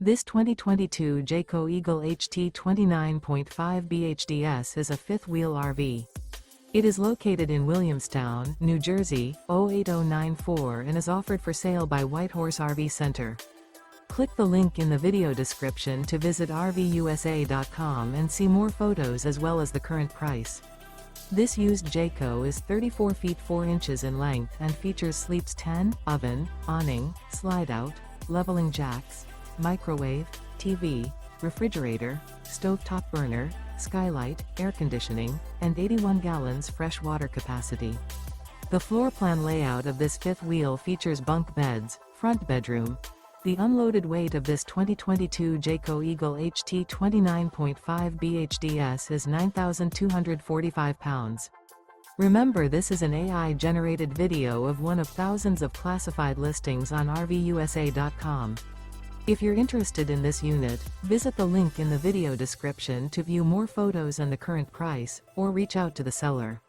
This 2022 Jayco Eagle HT 29.5 BHDS is a fifth-wheel RV. It is located in Williamstown, New Jersey, 08094 and is offered for sale by Whitehorse RV Center. Click the link in the video description to visit RVUSA.com and see more photos as well as the current price. This used Jayco is 34 feet 4 inches in length and features sleeps 10, oven, awning, slide-out, leveling jacks, microwave, TV, refrigerator, stovetop burner, skylight, air conditioning, and 81 gallons fresh water capacity. The floor plan layout of this fifth wheel features bunk beds, front bedroom. The unloaded weight of this 2022 Jayco Eagle HT 29.5 BHDS is 9,245 pounds. Remember, this is an AI-generated video of one of thousands of classified listings on RVUSA.com. If you're interested in this unit, visit the link in the video description to view more photos and the current price, or reach out to the seller.